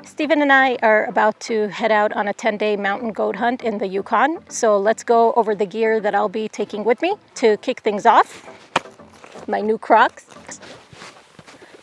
Stephen and I are about to head out on a 10-day mountain goat hunt in the Yukon. So let's go over the gear that I'll be taking with me to kick things off. My new Crocs.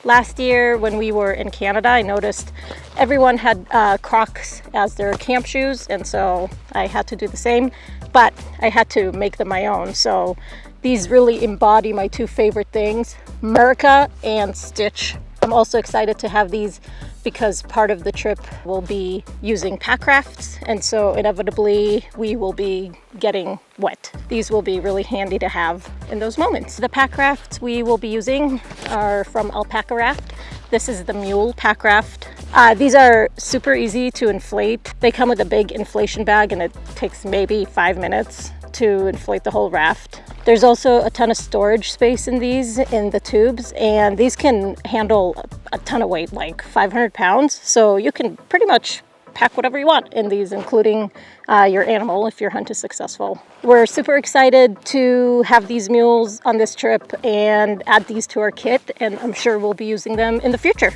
Last year when we were in Canada, I noticed everyone had Crocs as their camp shoes, and so I had to do the same, but I had to make them my own. So these really embody my two favorite things, America and Stitch. I'm also excited to have these because part of the trip will be using pack rafts, and so inevitably we will be getting wet. These will be really handy to have in those moments. The pack rafts we will be using are from Alpaca Raft. This is the mule pack raft. These are super easy to inflate. They come with a big inflation bag and it takes maybe 5 minutes to inflate the whole raft. There's also a ton of storage space in these, in the tubes, and these can handle a ton of weight, like 500 pounds. So you can pretty much pack whatever you want in these, including your animal if your hunt is successful. We're super excited to have these mules on this trip and add these to our kit, and I'm sure we'll be using them in the future.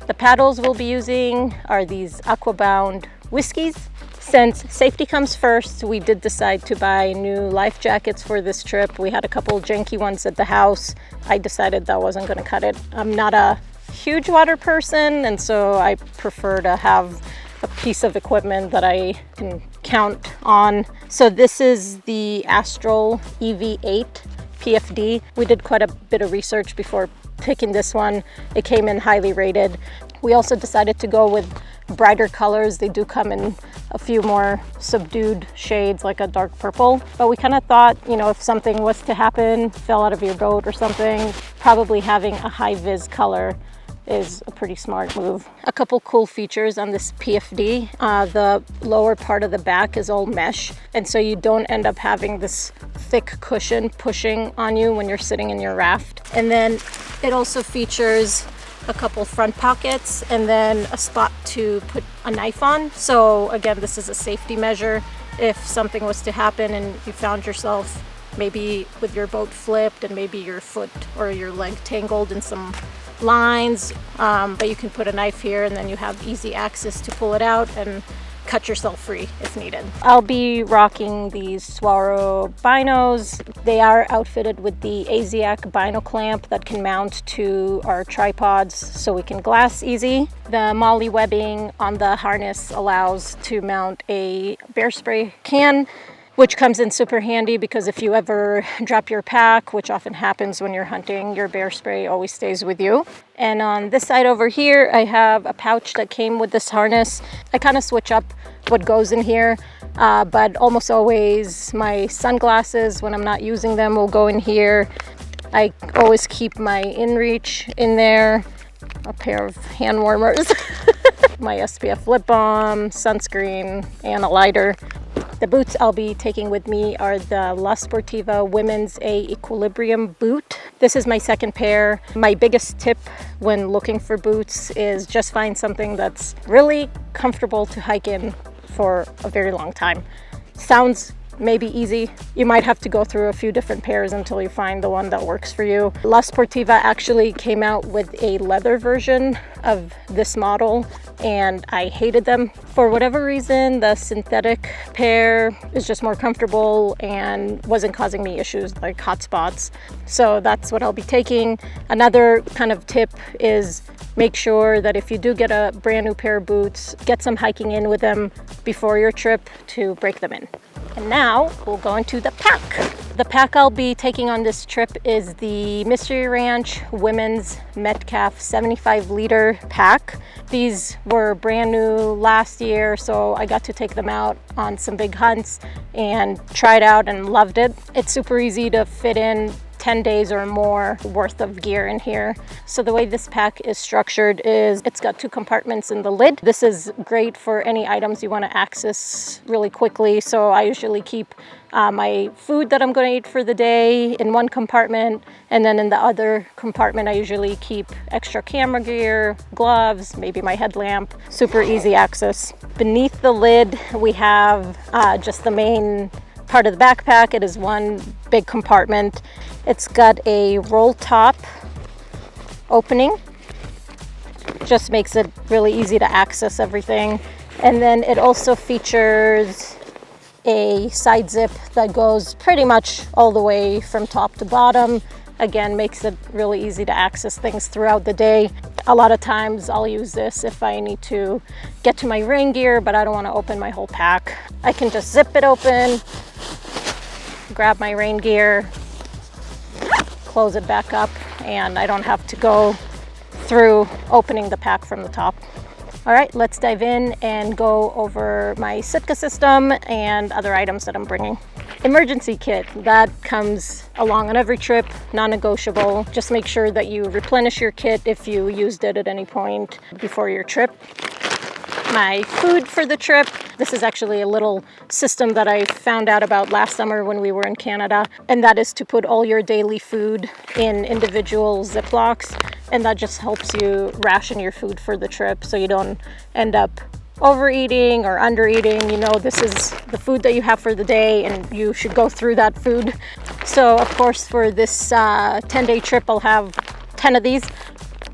The paddles we'll be using are these Aquabound Whiskies. Since safety comes first, we did decide to buy new life jackets for this trip. We had a couple janky ones at the house. I decided that wasn't going to cut it. I'm not a huge water person, and so I prefer to have a piece of equipment that I can count on. So this is the Astral EV8 PFD. We did quite a bit of research before picking this one. It came in highly rated. We also decided to go with brighter colors. They do come in a few more subdued shades, like a dark purple, but we kind of thought, you know, if something was to happen, fell out of your boat or something, probably having a high vis color is a pretty smart move. A couple cool features on this PFD. The lower part of the back is all mesh, and so you don't end up having this thick cushion pushing on you when you're sitting in your raft. And then it also features a couple front pockets and then a spot to put a knife on. So again, this is a safety measure. If something was to happen and you found yourself maybe with your boat flipped and maybe your foot or your leg tangled in some lines, but you can put a knife here and then you have easy access to pull it out and cut yourself free if needed. I'll be rocking these Swaro binos. They are outfitted with the ASIAC bino clamp that can mount to our tripods so we can glass easy. The MOLLE webbing on the harness allows to mount a bear spray can, which comes in super handy because if you ever drop your pack, which often happens when you're hunting, your bear spray always stays with you. And on this side over here, I have a pouch that came with this harness. I kind of switch up what goes in here, but almost always my sunglasses, when I'm not using them, will go in here. I always keep my InReach in there, a pair of hand warmers, my SPF lip balm, sunscreen, and a lighter. The boots I'll be taking with me are the La Sportiva Women's A Equilibrium boot. This is my second pair. My biggest tip when looking for boots is just find something that's really comfortable to hike in for a very long time. Sounds maybe easy. You might have to go through a few different pairs until you find the one that works for you. La Sportiva actually came out with a leather version of this model, and I hated them. For whatever reason, the synthetic pair is just more comfortable and wasn't causing me issues like hot spots. So that's what I'll be taking. Another kind of tip is make sure that if you do get a brand new pair of boots, get some hiking in with them before your trip to break them in. And now we'll go into the pack. The pack I'll be taking on this trip is the Mystery Ranch Women's Metcalf 75 liter pack. These were brand new last year, so I got to take them out on some big hunts and tried out and loved it. It's super easy to fit in 10 days or more worth of gear in here. So the way this pack is structured is it's got 2 compartments in the lid. This is great for any items you want to access really quickly. So I usually keep my food that I'm going to eat for the day in one compartment, and then in the other compartment I usually keep extra camera gear, gloves, maybe my headlamp. Super easy access. Beneath the lid we have just the main part of the backpack. It is one big compartment. It's got a roll top opening Just makes it really easy to access everything. And then it also features a side zip that goes pretty much all the way from top to bottom. Again, makes it really easy to access things throughout the day. A lot of times I'll use this if I need to get to my rain gear, but I don't want to open my whole pack. I can just zip it open, grab my rain gear, close it back up, and I don't have to go through opening the pack from the top. All right, let's dive in and go over my Sitka system and other items that I'm bringing. Emergency kit, that comes along on every trip, non-negotiable. Just make sure that you replenish your kit if you used it at any point before your trip. My food for the trip, this is actually a little system that I found out about last summer when we were in Canada, and that is to put all your daily food in individual Ziplocs, and that just helps you ration your food for the trip so you don't end up overeating or undereating. You know, this is the food that you have for the day and you should go through that food. So of course for this 10-day trip I'll have 10 of these,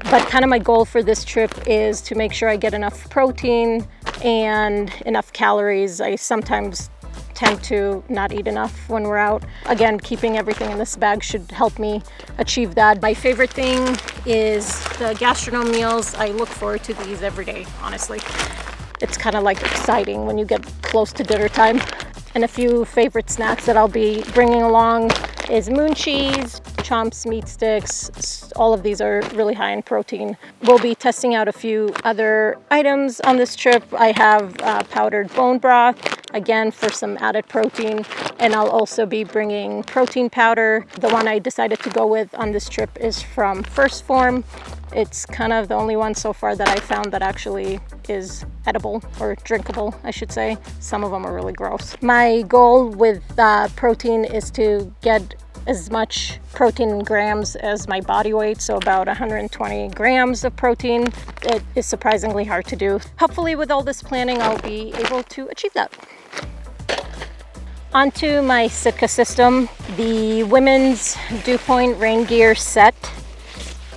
but kind of my goal for this trip is to make sure I get enough protein and enough calories. I sometimes tend to not eat enough when we're out. Again, keeping everything in this bag should help me achieve that. My favorite thing is the gastronome meals. I look forward to these every day, honestly. It's kind of like exciting when you get close to dinner time. And a few favorite snacks that I'll be bringing along is moon cheese, chomps, meat sticks. All of these are really high in protein. We'll be testing out a few other items on this trip. I have powdered bone broth, again for some added protein, and I'll also be bringing protein powder. The one I decided to go with on this trip is from First Form. It's kind of the only one so far that I found that actually is edible, or drinkable, I should say. Some of them are really gross. My goal with protein is to get as much protein in grams as my body weight, so about 120 grams of protein. It is surprisingly hard to do. Hopefully with all this planning, I'll be able to achieve that. Onto my Sitka system, the women's Dew Point rain gear set.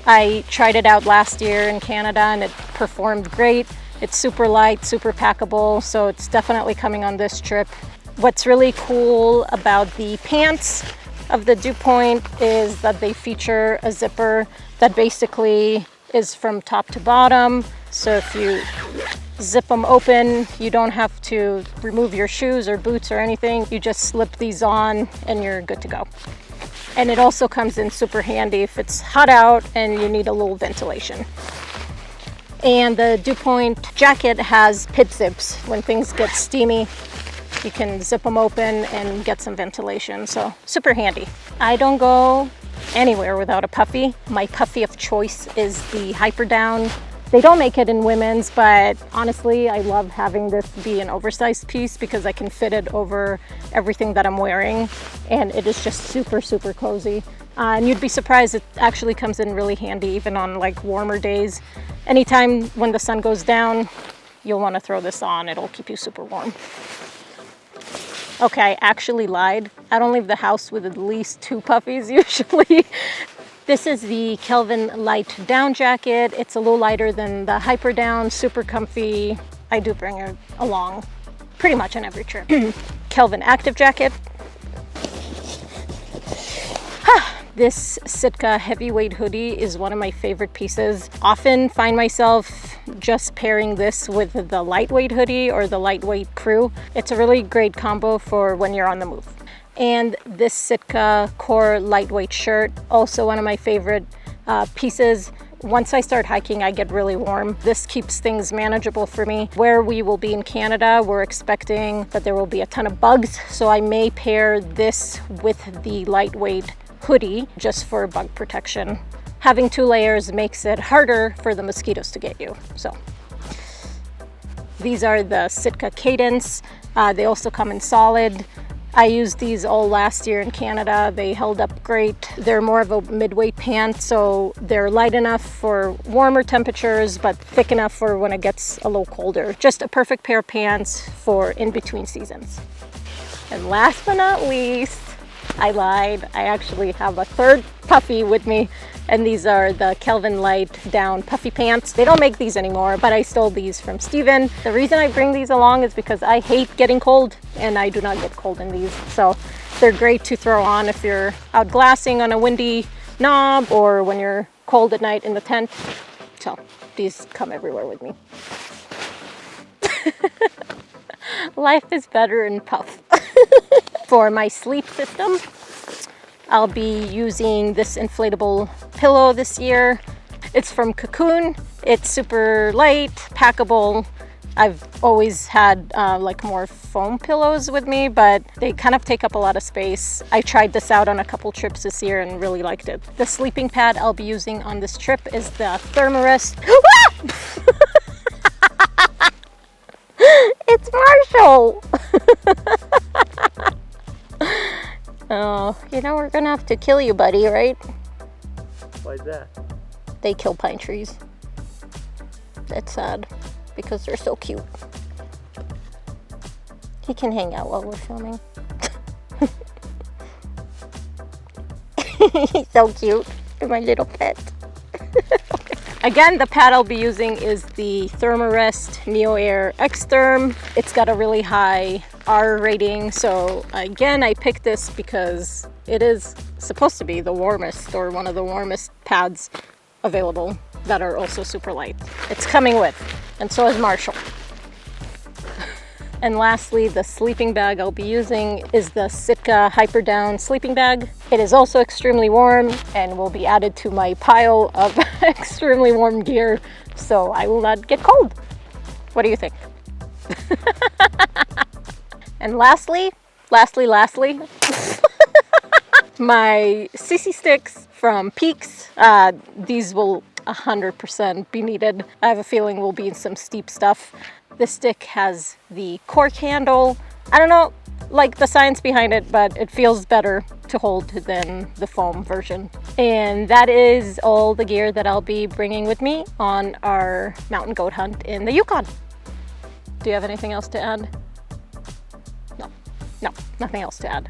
I tried it out last year in Canada and it performed great. It's super light, super packable, so it's definitely coming on this trip. What's really cool about the pants of the Dew Point is that they feature a zipper that basically is from top to bottom. So if you zip them open, you don't have to remove your shoes or boots or anything. You just slip these on and you're good to go. And it also comes in super handy if it's hot out and you need a little ventilation. And the Dew Point jacket has pit zips. When things get steamy, you can zip them open and get some ventilation, so super handy. I don't go anywhere without a puffy. My puffy of choice is the Hyper Down. They don't make it in women's, but honestly, I love having this be an oversized piece because I can fit it over everything that I'm wearing, and it is just super, super cozy. And you'd be surprised, it actually comes in really handy even on like warmer days. Anytime when the sun goes down, you'll want to throw this on. It'll keep you super warm. Okay, I actually lied. I don't leave the house with at least 2 puffies usually. This is the Kelvin Light Down Jacket. It's a little lighter than the Hyper Down, super comfy. I do bring it along pretty much on every trip. Kelvin Active Jacket. This Sitka heavyweight hoodie is one of my favorite pieces. Often find myself just pairing this with the lightweight hoodie or the lightweight crew. It's a really great combo for when you're on the move. And this Sitka Core lightweight shirt, also one of my favorite pieces. Once I start hiking, I get really warm. This keeps things manageable for me. Where we will be in Canada, we're expecting that there will be a ton of bugs, so I may pair this with the lightweight hoodie just for bug protection. Having 2 layers makes it harder for the mosquitoes to get you. So these are the Sitka Cadence. They also come in solid. I used these all last year in Canada. They held up great. They're more of a mid-weight pant, so they're light enough for warmer temperatures, but thick enough for when it gets a little colder. Just a perfect pair of pants for in-between seasons. And last but not least, I lied. I actually have a 3rd puffy with me. And these are the Kelvin Light down puffy pants. They don't make these anymore, but I stole these from Steven. The reason I bring these along is because I hate getting cold, and I do not get cold in these. So they're great to throw on if you're out glassing on a windy knob or when you're cold at night in the tent. So these come everywhere with me. Life is better in puff. For my sleep system, I'll be using this inflatable pillow this year. It's from Cocoon. It's super light, packable. I've always had like more foam pillows with me, but they kind of take up a lot of space. I tried this out on a couple trips this year and really liked it. The sleeping pad I'll be using on this trip is the Thermarest. It's Marshall! Oh, you know we're gonna have to kill you, buddy, right? Why is that? They kill pine trees. That's sad, because they're so cute. He can hang out while we're filming. He's so cute. You're my little pet. Again, the pad I'll be using is the Thermarest Neo Air X Therm. It's got a really high R rating, so again, I picked this because it is supposed to be the warmest, or one of the warmest pads available that are also super light. It's coming with, and so is Marshall. And lastly, the sleeping bag I'll be using is the Sitka Hyper Down sleeping bag. It is also extremely warm and will be added to my pile of extremely warm gear, so I will not get cold. What do you think? And lastly, my CC sticks from Peaks. These will 100% be needed. I have a feeling we'll be in some steep stuff. This stick has the cork handle. I don't know, like the science behind it, but it feels better to hold than the foam version. And that is all the gear that I'll be bringing with me on our mountain goat hunt in the Yukon. Do you have anything else to add? No, nothing else to add.